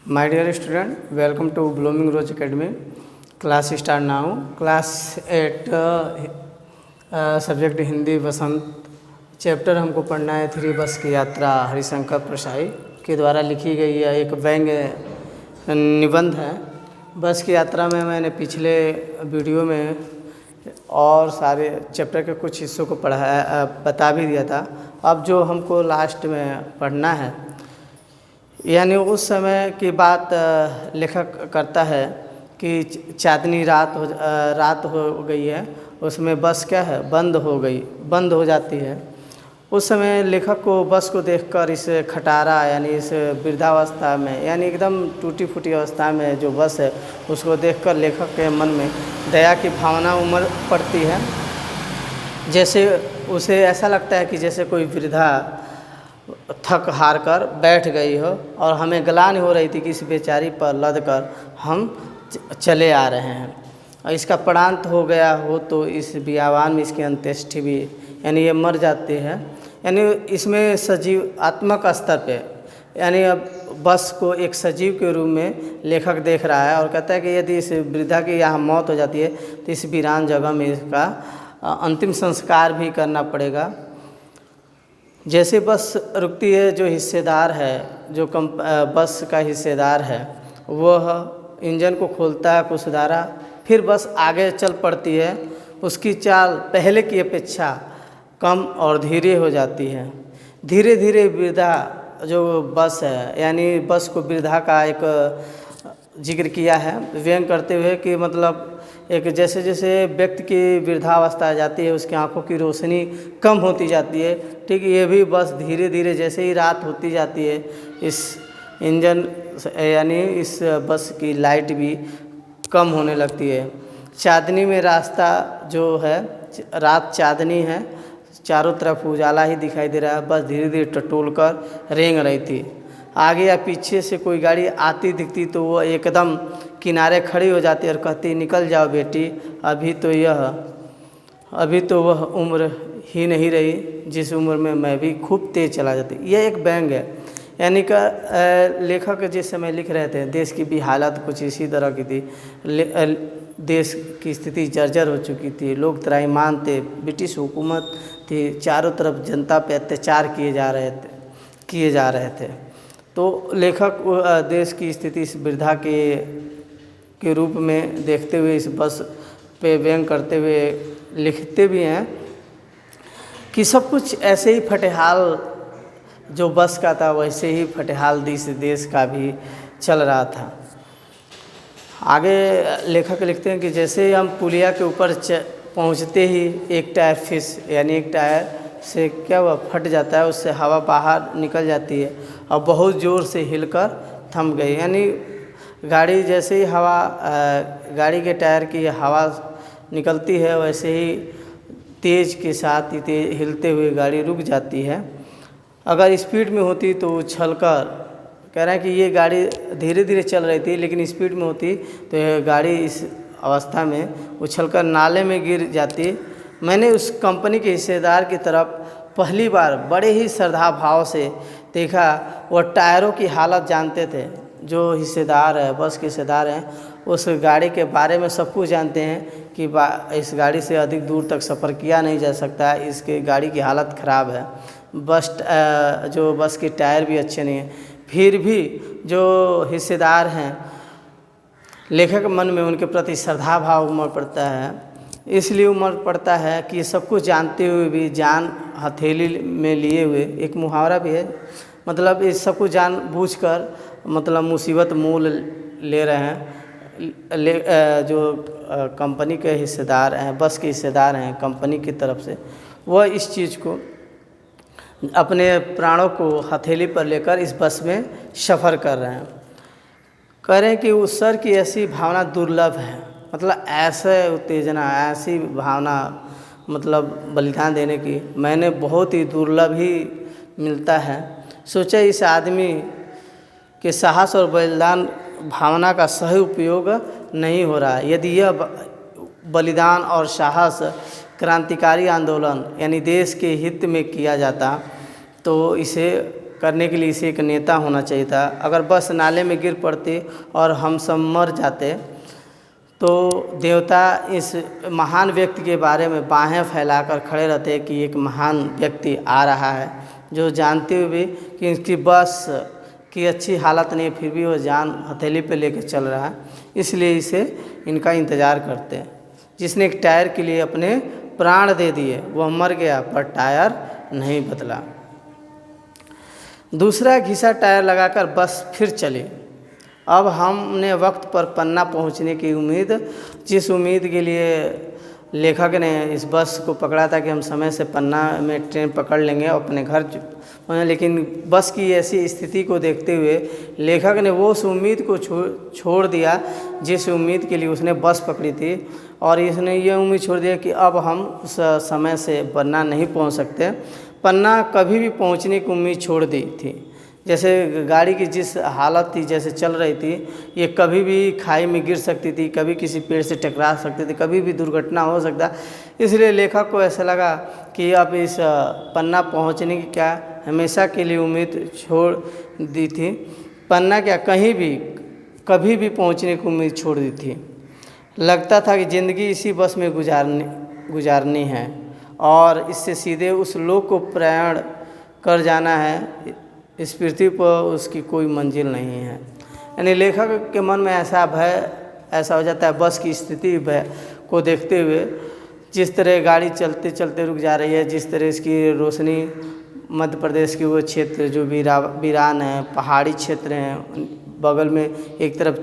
My dear student, welcome to Blooming Rose Academy. Class start now. Class 8 subject Hindi Vasant chapter हमको पढ़ना है three बस की यात्रा हरिशंकर प्रसाई के द्वारा लिखी गई है एक व्यंग्य निबंध है। बस की यात्रा में मैंने पिछले वीडियो में और सारे चैप्टर के कुछ हिस्सों को पढ़ाया बता भी दिया था। अब जो हमको लास्ट में पढ़ना है यानी उस समय की बात लेखक करता है कि चांदनी रात हो गई है, उसमें बस क्या है बंद हो जाती है। उस समय लेखक को बस को देखकर इस खटारा यानी इस वृद्धावस्था में यानी एकदम टूटी फूटी अवस्था में जो बस है उसको देखकर लेखक के मन में दया की भावना उमड़ पड़ती है। जैसे उसे ऐसा लगता है कि जैसे कोई वृद्धा थक हार कर बैठ गई हो और हमें ग्लानि हो रही थी कि इस बेचारी पर लद कर हम चले आ रहे हैं और इसका प्रांत हो गया हो तो इस बियावान में इसकी अंत्येष्टि भी यानी ये मर जाती है। यानी इसमें सजीवात्मक स्तर पे यानी अब बस को एक सजीव के रूप में लेखक देख रहा है और कहता है कि यदि इस वृद्धा की यहाँ मौत हो जाती है तो इस वीरान जगह में इसका अंतिम संस्कार भी करना पड़ेगा। जैसे बस रुकती है, जो हिस्सेदार है जो बस का हिस्सेदार है वह इंजन को खोलता है कुछ सुधारा, फिर बस आगे चल पड़ती है। उसकी चाल पहले की अपेक्षा कम और धीरे हो जाती है। धीरे धीरे वृद्धा जो बस है यानी बस को वृद्धा का एक जिक्र किया है व्यंग करते हुए कि मतलब एक जैसे जैसे व्यक्ति की वृद्धावस्था आ जाती है उसकी आंखों की रोशनी कम होती जाती है, ठीक ये भी बस धीरे धीरे जैसे ही रात होती जाती है इस इंजन यानी इस बस की लाइट भी कम होने लगती है। चांदनी में रास्ता जो है रात चांदनी है, चारों तरफ उजाला ही दिखाई दे रहा है। बस धीरे धीरे टटोल कर रेंग रही थी। आगे या पीछे से कोई गाड़ी आती दिखती तो वो एकदम किनारे खड़ी हो जाती और कहती निकल जाओ बेटी, अभी तो वह उम्र ही नहीं रही जिस उम्र में मैं भी खूब तेज़ चला जाती। यह एक व्यंग है यानी का लेखक जिस समय लिख रहे थे देश की भी हालत कुछ इसी तरह की थी। देश की स्थिति जर्जर हो चुकी थी, लोग त्राहिमाम थे, ब्रिटिश हुकूमत थी, चारों तरफ जनता पे अत्याचार किए जा रहे थे। तो लेखक देश की स्थिति इस वृद्धा के रूप में देखते हुए इस बस पे व्यंग करते हुए लिखते भी हैं कि सब कुछ ऐसे ही फटेहाल जो बस का था वैसे ही फटेहाल देश का भी चल रहा था। आगे लेखक लिखते हैं कि जैसे ही हम पुलिया के ऊपर पहुंचते ही एक टायर यानी एक टायर से क्या हुआ फट जाता है, उससे हवा बाहर निकल जाती है और बहुत ज़ोर से हिलकर थम गई। यानी गाड़ी जैसे ही गाड़ी के टायर की हवा निकलती है वैसे ही तेज़ के साथ हिलते हुए गाड़ी रुक जाती है। अगर स्पीड में होती तो उछलकर कह रहे हैं कि ये गाड़ी धीरे धीरे चल रही थी लेकिन स्पीड में होती तो यह गाड़ी इस अवस्था में उछलकर नाले में गिर जाती। मैंने उस कंपनी के हिस्सेदार की तरफ पहली बार बड़े ही श्रद्धा भाव से देखा। वह टायरों की हालत जानते थे। जो हिस्सेदार है बस के हिस्सेदार हैं उस गाड़ी के बारे में सब कुछ जानते हैं कि इस गाड़ी से अधिक दूर तक सफ़र किया नहीं जा सकता, इसके गाड़ी की हालत ख़राब है, जो बस के टायर भी अच्छे नहीं हैं। फिर भी जो हिस्सेदार हैं लेखक मन में उनके प्रति श्रद्धा भाव उमड़ पड़ता है। इसलिए उमड़ पड़ता है कि सब कुछ जानते हुए भी जान हथेली में लिए हुए, एक मुहावरा भी है, मतलब इस सब कुछ जान बूझ कर मतलब मुसीबत मोल ले रहे हैं। जो कंपनी के हिस्सेदार हैं बस के हिस्सेदार हैं कंपनी की तरफ से, वह इस चीज़ को अपने प्राणों को हथेली पर लेकर इस बस में सफ़र कर रहे हैं। कह रहे हैं कि उस सर की ऐसी भावना दुर्लभ है, मतलब ऐसे उत्तेजना ऐसी भावना मतलब बलिदान देने की मैंने बहुत ही दुर्लभ ही मिलता है। सोचा इस आदमी के साहस और बलिदान भावना का सही उपयोग नहीं हो रहा है। यदि यह बलिदान और साहस क्रांतिकारी आंदोलन यानी देश के हित में किया जाता तो इसे करने के लिए इसे एक नेता होना चाहिए था। अगर बस नाले में गिर पड़ती और हम सब मर जाते तो देवता इस महान व्यक्ति के बारे में बाहें फैलाकर खड़े रहते कि एक महान व्यक्ति आ रहा है, जो जानते हुए भी कि इसकी बस की अच्छी हालत नहीं, फिर भी वो जान हथेली पे लेकर चल रहा है, इसलिए इसे इनका इंतज़ार करते हैं। जिसने एक टायर के लिए अपने प्राण दे दिए वह मर गया पर टायर नहीं बदला। दूसरा घिसा टायर लगाकर बस फिर चली। अब हमने वक्त पर पन्ना पहुंचने की उम्मीद, जिस उम्मीद के लिए लेखक ने इस बस को पकड़ा था कि हम समय से पन्ना में ट्रेन पकड़ लेंगे और अपने घर, लेकिन बस की ऐसी स्थिति को देखते हुए लेखक ने वो उस उम्मीद को छोड़ दिया जिस उम्मीद के लिए उसने बस पकड़ी थी, और इसने ये उम्मीद छोड़ दिया कि अब हम उस समय से पन्ना नहीं पहुंच सकते। पन्ना कभी भी पहुंचने की उम्मीद छोड़ दी थी। जैसे गाड़ी की जिस हालत थी, जैसे चल रही थी, ये कभी भी खाई में गिर सकती थी, कभी किसी पेड़ से टकरा सकती थी, कभी भी दुर्घटना हो सकता। इसलिए लेखक को ऐसा लगा कि अब इस पन्ना पहुंचने की क्या हमेशा के लिए उम्मीद छोड़ दी थी। पन्ना क्या कहीं भी कभी भी पहुंचने की उम्मीद छोड़ दी थी। लगता था कि ज़िंदगी इसी बस में गुजारनी है और इससे सीधे उस लोक को प्रयाण कर जाना है। इस पृथ्वी पर उसकी कोई मंजिल नहीं है। यानी लेखक के मन में ऐसा भय ऐसा हो जाता है बस की स्थिति भय को देखते हुए, जिस तरह गाड़ी चलते चलते रुक जा रही है, जिस तरह इसकी रोशनी मध्य प्रदेश के वो क्षेत्र जो वीरान है, पहाड़ी क्षेत्र हैं, बगल में एक तरफ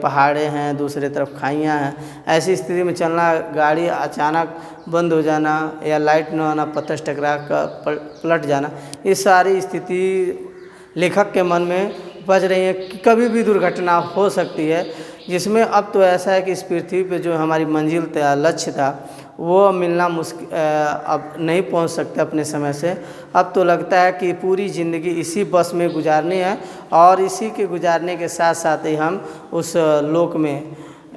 पहाड़े हैं, दूसरे तरफ खाइयाँ हैं, ऐसी स्थिति में चलना, गाड़ी अचानक बंद हो जाना या लाइट न आना, पत्थर से टकरा कर पलट जाना, ये सारी स्थिति लेखक के मन में उपज रही है कि कभी भी दुर्घटना हो सकती है। जिसमें अब तो ऐसा है कि इस पृथ्वी पे जो हमारी मंजिल था, लक्ष्य था, वो मिलना मुश्किल, अब नहीं पहुंच सकते अपने समय से। अब तो लगता है कि पूरी ज़िंदगी इसी बस में गुजारनी है और इसी के गुजारने के साथ साथ ही हम उस लोक में,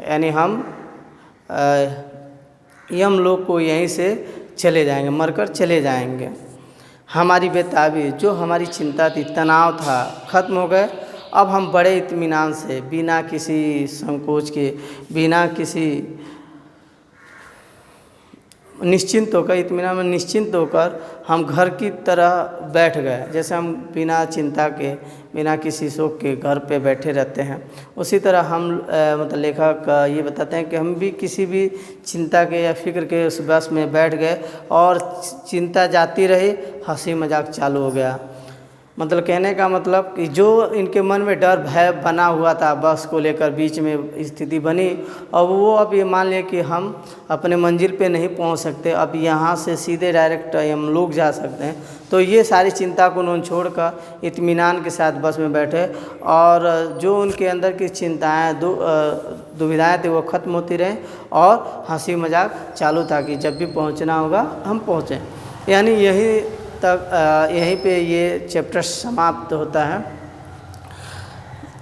यानी हम यम लोक को यहीं से चले जाएंगे, मरकर चले जाएंगे। हमारी बेताबी, जो हमारी चिंता थी, तनाव था, खत्म हो गए। अब हम बड़े इत्मीनान से, बिना किसी संकोच के, बिना किसी निश्चिंत होकर, इत्मीनान में निश्चिंत होकर हम घर की तरह बैठ गए। जैसे हम बिना चिंता के, बिना किसी शोक के घर पे बैठे रहते हैं, उसी तरह हम मतलब लेखक ये बताते हैं कि हम भी किसी भी चिंता के या फिक्र के उस बस में बैठ गए और चिंता जाती रही, हंसी मजाक चालू हो गया। मतलब कहने का मतलब कि जो इनके मन में डर भय बना हुआ था बस को लेकर, बीच में स्थिति बनी, अब वो अब ये मान लें कि हम अपने मंजिल पे नहीं पहुंच सकते, अब यहाँ से सीधे डायरेक्ट हम लोग जा सकते हैं। तो ये सारी चिंता को उन्होंने छोड़कर इत्मीनान के साथ बस में बैठे और जो उनके अंदर की चिंताएँ, दुविधाएँ थी, वो ख़त्म होती रहें और हंसी मजाक चालू था कि जब भी पहुँचना होगा हम पहुँचें। यानी यही तक यहीं पे ये चैप्टर समाप्त होता है।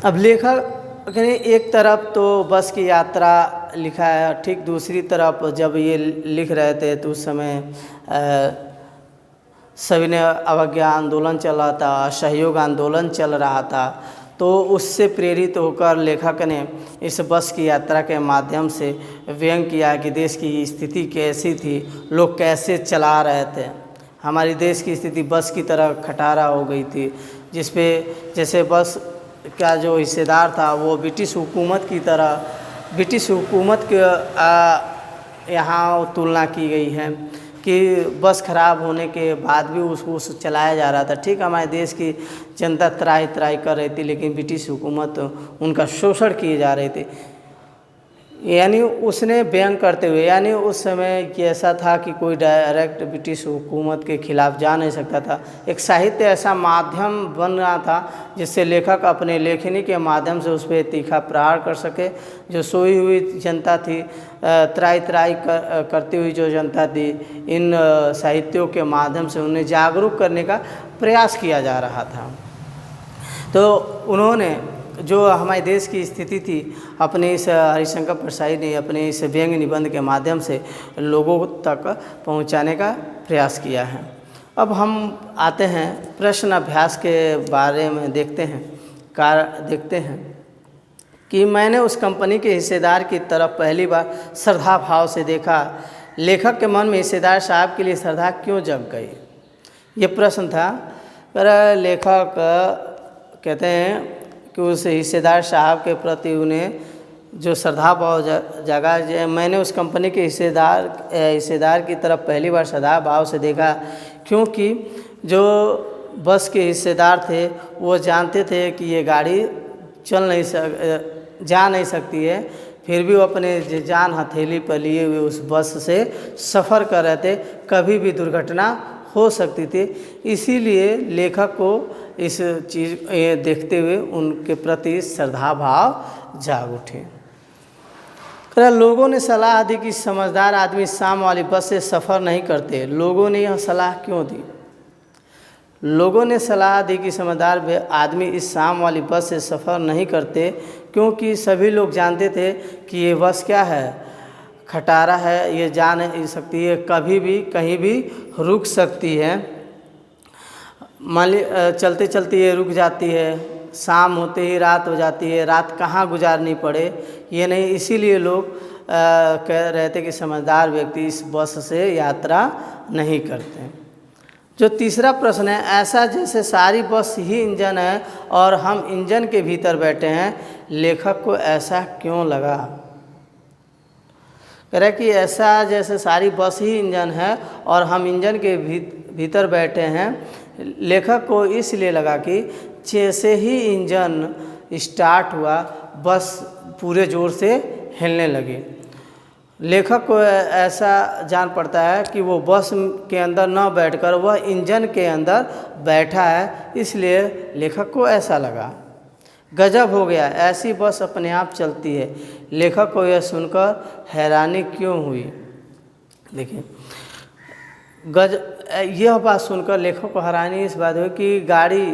अब लेखक ने एक तरफ तो बस की यात्रा लिखा है, ठीक दूसरी तरफ जब ये लिख रहे थे तो उस समय सविनय अवज्ञा आंदोलन चल रहा था, असहयोग आंदोलन चल रहा था। तो उससे प्रेरित होकर लेखक ने इस बस की यात्रा के माध्यम से व्यंग किया कि देश की स्थिति कैसी थी, लोग कैसे चला रहे थे। हमारी देश की स्थिति बस की तरह खटारा हो गई थी, जिस पे जैसे बस का जो हिस्सेदार था वो ब्रिटिश हुकूमत की तरह, ब्रिटिश हुकूमत के यहाँ तुलना की गई है कि बस ख़राब होने के बाद भी उसको चलाया जा रहा था। ठीक, हमारे देश की जनता त्राही त्राही कर रही थी, लेकिन ब्रिटिश हुकूमत उनका शोषण किए जा रहे थे। यानी उसने व्यंग करते हुए, यानी उस समय ऐसा था कि कोई डायरेक्ट ब्रिटिश हुकूमत के खिलाफ जा नहीं सकता था। एक साहित्य ऐसा माध्यम बन रहा था जिससे लेखक अपने लेखनी के माध्यम से उस पर तीखा प्रहार कर सके। जो सोई हुई जनता थी, त्राही त्राही करती हुई जो जनता थी, इन साहित्यों के माध्यम से उन्हें जागरूक करने का प्रयास किया जा रहा था। तो उन्होंने जो हमारे देश की स्थिति थी, अपने इस हरिशंकर परसाई ने अपने इस व्यंग निबंध के माध्यम से लोगों तक पहुंचाने का प्रयास किया है। अब हम आते हैं प्रश्न अभ्यास के बारे में देखते हैं कि मैंने उस कंपनी के हिस्सेदार की तरफ पहली बार श्रद्धा भाव से देखा। लेखक के मन में हिस्सेदार साहब के लिए श्रद्धा क्यों जग गई? ये प्रश्न था। पर लेखक कहते हैं कि उस हिस्सेदार साहब के प्रति उन्हें जो श्रद्धा भाव जगा, मैंने उस कंपनी के हिस्सेदार की तरफ पहली बार श्रद्धा भाव से देखा, क्योंकि जो बस के हिस्सेदार थे वो जानते थे कि ये गाड़ी जा नहीं सकती है, फिर भी वो अपने जान हथेली पर लिए हुए उस बस से सफ़र कर रहे थे, कभी भी दुर्घटना हो सकती थी। इसीलिए लेखक को इस चीज़ देखते हुए उनके प्रति श्रद्धा भाव जाग उठे। लोगों ने सलाह दी कि समझदार आदमी शाम वाली बस से सफ़र नहीं करते। लोगों ने यह सलाह क्यों दी? लोगों ने सलाह दी कि समझदार आदमी इस शाम वाली बस से सफ़र नहीं करते, क्योंकि सभी लोग जानते थे कि ये बस क्या है, खटारा है, ये जा नहीं सकती है, कभी भी कहीं भी रुक सकती है। मान ली चलते चलते ये रुक जाती है, शाम होते ही रात हो जाती है, रात कहाँ गुजारनी पड़े ये नहीं। इसीलिए लोग कह रहे थे कि समझदार व्यक्ति इस बस से यात्रा नहीं करते। जो तीसरा प्रश्न है, ऐसा जैसे सारी बस ही इंजन है और हम इंजन के भीतर बैठे हैं, लेखक को ऐसा क्यों लगा? कह रहे कि ऐसा जैसे सारी बस ही इंजन है और हम इंजन के भीतर बैठे हैं। लेखक को इसलिए लगा कि जैसे ही इंजन स्टार्ट हुआ बस पूरे ज़ोर से हिलने लगी। लेखक को ऐसा जान पड़ता है कि वो बस के अंदर न बैठकर वह इंजन के अंदर बैठा है, इसलिए लेखक को ऐसा लगा। गजब हो गया, ऐसी बस अपने आप चलती है। लेखक को यह सुनकर हैरानी क्यों हुई? देखिए, यह बात सुनकर लेखक को हैरानी इस बात हुई कि गाड़ी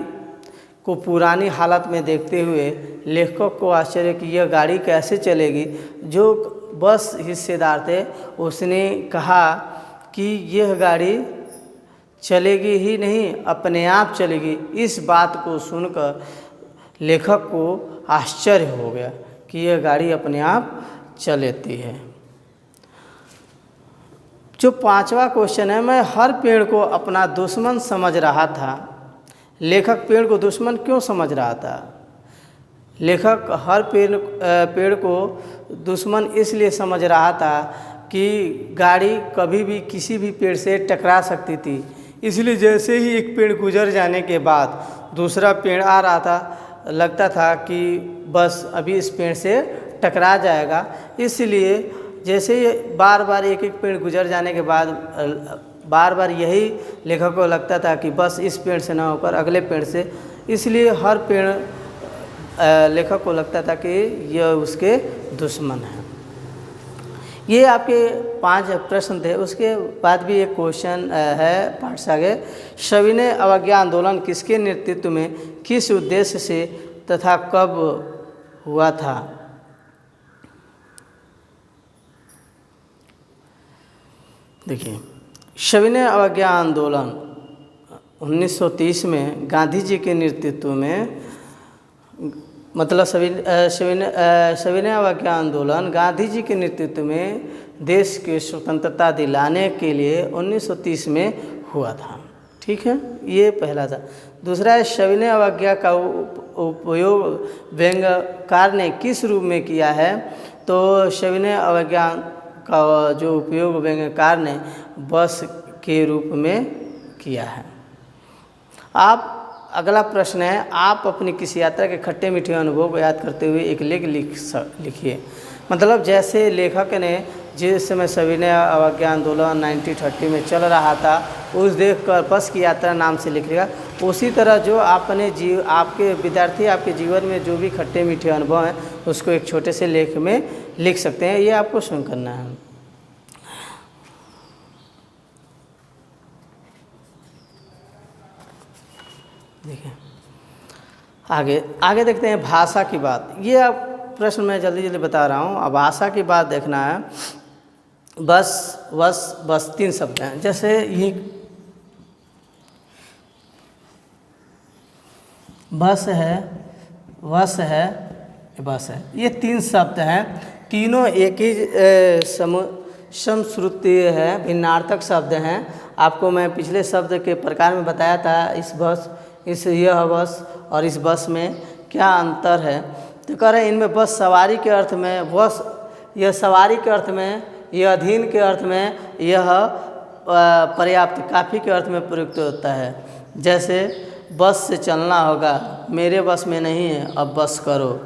को पुरानी हालत में देखते हुए लेखक को आश्चर्य कि यह गाड़ी कैसे चलेगी। जो बस हिस्सेदार थे उसने कहा कि यह गाड़ी चलेगी ही नहीं, अपने आप चलेगी। इस बात को सुनकर लेखक को आश्चर्य हो गया कि यह गाड़ी अपने आप चलती है। जो पांचवा क्वेश्चन है, मैं हर पेड़ को अपना दुश्मन समझ रहा था। लेखक पेड़ को दुश्मन क्यों समझ रहा था? लेखक हर पेड़ को दुश्मन इसलिए समझ रहा था कि गाड़ी कभी भी किसी भी पेड़ से टकरा सकती थी। इसलिए जैसे ही एक पेड़ गुजर जाने के बाद दूसरा पेड़ आ रहा था, लगता था कि बस अभी इस पेड़ से टकरा जाएगा। इसलिए जैसे ही बार बार एक एक पेड़ गुजर जाने के बाद बार बार यही लेखक को लगता था कि बस इस पेड़ से ना होकर अगले पेड़ से, इसलिए हर पेड़ लेखक को लगता था कि यह उसके दुश्मन है। ये आपके 5 प्रश्न थे। उसके बाद भी एक क्वेश्चन है पाठ से आगे, सविनय अवज्ञा आंदोलन किसके नेतृत्व में, किस उद्देश्य से तथा कब हुआ था? देखिए, सविनय अवज्ञा आंदोलन 1930 में गांधी जी के नेतृत्व में, मतलब सविनय अवज्ञा आंदोलन गांधी जी के नेतृत्व में देश के स्वतंत्रता दिलाने के लिए 1930 में हुआ था। ठीक है, ये पहला था। दूसरा है, सविनय अवज्ञा का उपयोग व्यंग्यकार ने किस रूप में किया है? तो सविनय अवज्ञा का जो उपयोग व्यंग्यकार ने बस के रूप में किया है। आप अगला प्रश्न है, आप अपनी किसी यात्रा के खट्टे मीठे अनुभव को याद करते हुए एक लेख लिखिए। मतलब जैसे लेखक ने जिस समय सविनय अवज्ञा आंदोलन 1930 में चल रहा था, उस देख कर बस की यात्रा नाम से लिखिएगा। उसी तरह जो आपके विद्यार्थी आपके जीवन में जो भी खट्टे मीठे अनुभव हैं उसको एक छोटे से लेख में लिख सकते हैं। ये आपको स्वयं करना है। देखिए, आगे देखते हैं भाषा की बात। ये आप प्रश्न मैं जल्दी बता रहा हूँ। अब भाषा की बात देखना है। बस 3 शब्द हैं। जैसे बस है, वस है, बस है। ये 3 शब्द हैं, तीनों एक ही समश्रुति है, भिन्नार्थक शब्द हैं। आपको मैं पिछले शब्द के प्रकार में बताया था, इस बस, इस यह बस और इस बस में क्या अंतर है। तो कह रहे हैं इनमें बस सवारी के अर्थ में, बस यह सवारी के अर्थ में, यह अधीन के अर्थ में, यह पर्याप्त काफ़ी के अर्थ में प्रयुक्त होता है। जैसे बस से चलना होगा, मेरे बस में नहीं है, अब बस करो।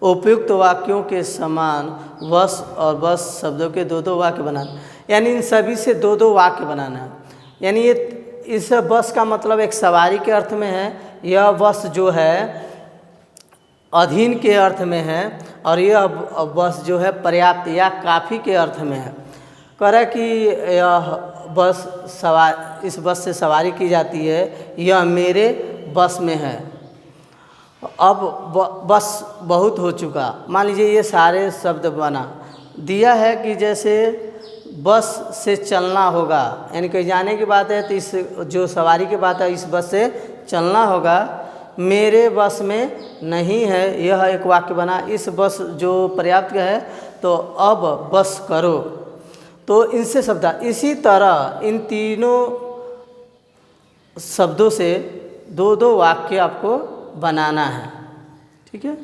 उपयुक्त वाक्यों के समान बस और बस शब्दों के 2-2 वाक्य बनाना, यानी इन सभी से 2-2 वाक्य बनाना है। यानी ये इस बस का मतलब एक सवारी के अर्थ में है, यह बस जो है अधीन के अर्थ में है, और यह बस जो है पर्याप्त या काफ़ी के अर्थ में है। कह रहा है कि यह बस इस बस से सवारी की जाती है, यह मेरे बस में है। अब बस बहुत हो चुका, मान लीजिए ये सारे शब्द बना दिया है कि जैसे बस से चलना होगा, यानी कहीं जाने की बात है तो इस जो सवारी की बात है, इस बस से चलना होगा, मेरे बस में नहीं है, यह एक वाक्य बना। इस बस जो पर्याप्त है, तो अब बस करो, तो इनसे शब्द। इसी तरह इन तीनों शब्दों से 2-2 वाक्य आपको बनाना है, ठीक है।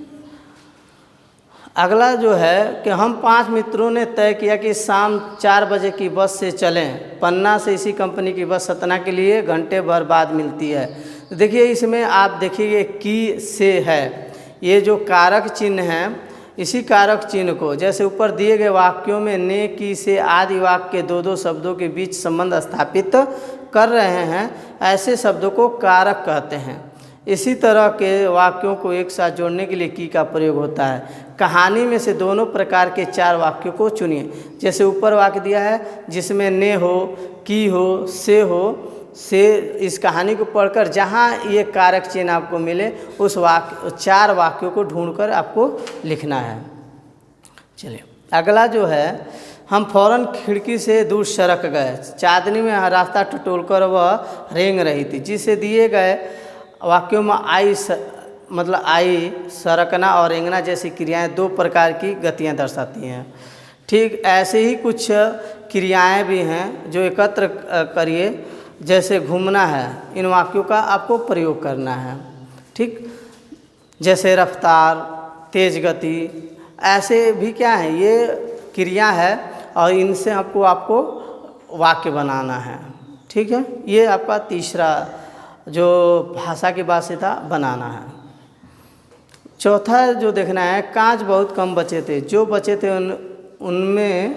अगला जो है कि हम 5 मित्रों ने तय किया कि शाम 4 बजे की बस से चलें। पन्ना से इसी कंपनी की बस सतना के लिए घंटे भर बाद मिलती है। तो देखिए इसमें आप देखिए की से है, ये जो कारक चिन्ह है, इसी कारक चिन्ह को जैसे ऊपर दिए गए वाक्यों में ने, की, से आदि वाक्य के 2-2 शब्दों के बीच संबंध स्थापित कर रहे हैं, ऐसे शब्दों को कारक कहते हैं। इसी तरह के वाक्यों को एक साथ जोड़ने के लिए की का प्रयोग होता है। कहानी में से दोनों प्रकार के 4 वाक्यों को चुनिए। जैसे ऊपर वाक्य दिया है जिसमें ने हो, की हो, से हो, से इस कहानी को पढ़कर जहाँ ये कारक चिन्ह आपको मिले, उस 4 वाक्यों को ढूंढकर आपको लिखना है। चलिए अगला जो है, हम फौरन खिड़की से दूर सरक गए। चांदनी में रास्ता टटोलकर वह रेंग रही थी। जिसे दिए गए वाक्यों में मतलब आई, सरकना और रेंगना जैसी क्रियाएं 2 प्रकार की गतियां दर्शाती हैं। ठीक ऐसे ही कुछ क्रियाएं भी हैं जो एकत्र करिए। जैसे घूमना है, इन वाक्यों का आपको प्रयोग करना है, ठीक। जैसे रफ्तार, तेज गति, ऐसे भी क्या है, ये क्रिया है और इनसे आपको वाक्य बनाना है, ठीक है। ये आपका तीसरा जो भाषा की बात से था बनाना है। चौथा जो देखना है, कांच बहुत कम बचे थे, जो बचे थे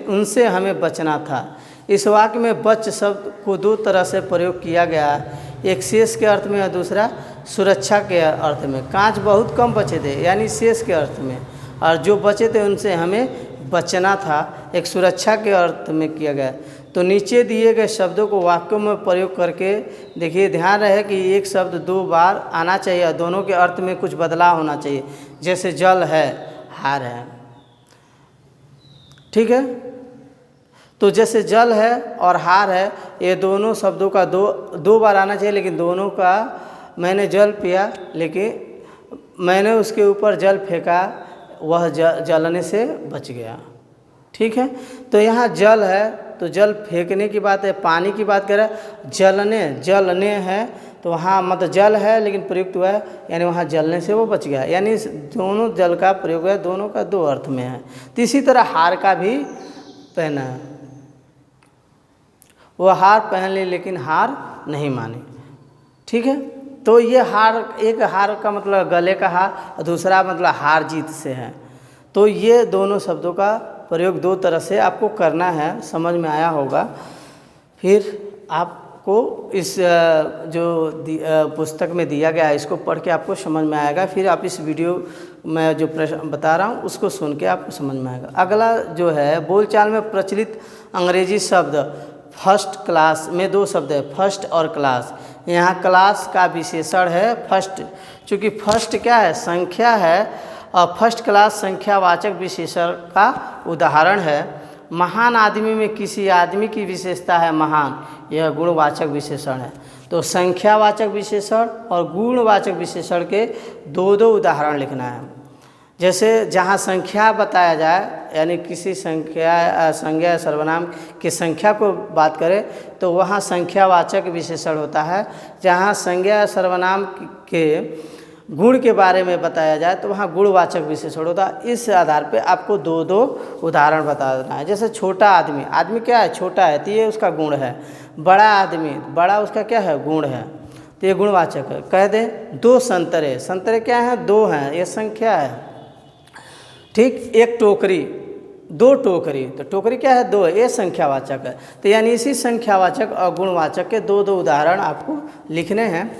उनसे हमें बचना था। इस वाक्य में बच शब्द को 2 तरह से प्रयोग किया गया है, एक शेष के अर्थ में और दूसरा सुरक्षा के अर्थ में। कांच बहुत कम बचे थे यानी शेष के अर्थ में, और जो बचे थे उनसे हमें बचना था, एक सुरक्षा के अर्थ में किया गया। तो नीचे दिए गए शब्दों को वाक्यों में प्रयोग करके देखिए, ध्यान रहे कि एक शब्द 2 बार आना चाहिए और दोनों के अर्थ में कुछ बदलाव होना चाहिए। जैसे जल है, हार है, ठीक है। तो जैसे जल है और हार है, ये दोनों शब्दों का 2 बार आना चाहिए, लेकिन दोनों का मैंने जल पिया, लेकिन मैंने उसके ऊपर जल फेंका, वह जलने से बच गया, ठीक है। तो यहाँ जल है तो जल फेंकने की बात है, पानी की बात कर रहा है। जलने है तो वहाँ मतलब जल है लेकिन प्रयुक्त हुआ है, यानी वहाँ जलने से वो बच गया, यानी दोनों जल का प्रयोग है, दोनों का 2 अर्थ में है। तो इसी तरह हार का भी पहना है, वो हार पहन ली लेकिन हार नहीं मानी, ठीक है। तो ये हार, एक हार का मतलब गले का हार और दूसरा मतलब हार जीत से है। तो ये दोनों शब्दों का प्रयोग 2 तरह से आपको करना है, समझ में आया होगा। फिर आपको इस जो पुस्तक में दिया गया है इसको पढ़ के आपको समझ में आएगा। फिर आप इस वीडियो में जो प्रश्न बता रहा हूँ उसको सुन के आपको समझ में आएगा। अगला जो है, बोलचाल में प्रचलित अंग्रेजी शब्द फर्स्ट क्लास में 2 शब्द है, फर्स्ट और क्लास। यहाँ क्लास का विशेषण है फर्स्ट, चूँकि फर्स्ट क्या है, संख्या है, और फर्स्ट क्लास संख्यावाचक विशेषण का उदाहरण है। महान आदमी में किसी आदमी की विशेषता है महान, यह गुणवाचक विशेषण है। तो संख्यावाचक विशेषण और गुणवाचक विशेषण के दो दो उदाहरण लिखना है। जैसे जहाँ संख्या बताया जाए यानी किसी संज्ञा या सर्वनाम की संख्या को बात करें तो वहाँ संख्यावाचक विशेषण होता है। जहाँ संज्ञा या सर्वनाम के गुण के बारे में बताया जाए तो वहाँ गुणवाचक विशेषण होता है। इस आधार पे आपको दो दो उदाहरण बता देना है। जैसे छोटा आदमी, आदमी क्या है? छोटा है, तो ये उसका गुण है। बड़ा आदमी, बड़ा उसका क्या है? गुण है, तो ये गुणवाचक है। कह दे दो संतरे, संतरे क्या हैं? दो हैं, ये संख्या है। ठीक, एक टोकरी, दो टोकरी, तो टोकरी क्या है? दो है, ये संख्यावाचक है। तो यानी इसी संख्यावाचक और गुणवाचक के दो दो उदाहरण आपको लिखने हैं।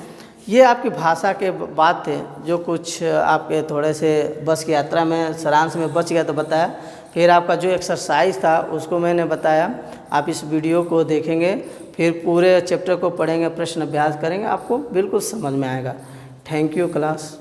ये आपकी भाषा के बात थे जो कुछ आपके थोड़े से बस की यात्रा में सारांश में बच गया तो बताया। फिर आपका जो एक्सरसाइज था उसको मैंने बताया। आप इस वीडियो को देखेंगे, फिर पूरे चैप्टर को पढ़ेंगे, प्रश्न अभ्यास करेंगे, आपको बिल्कुल समझ में आएगा। Thank you class.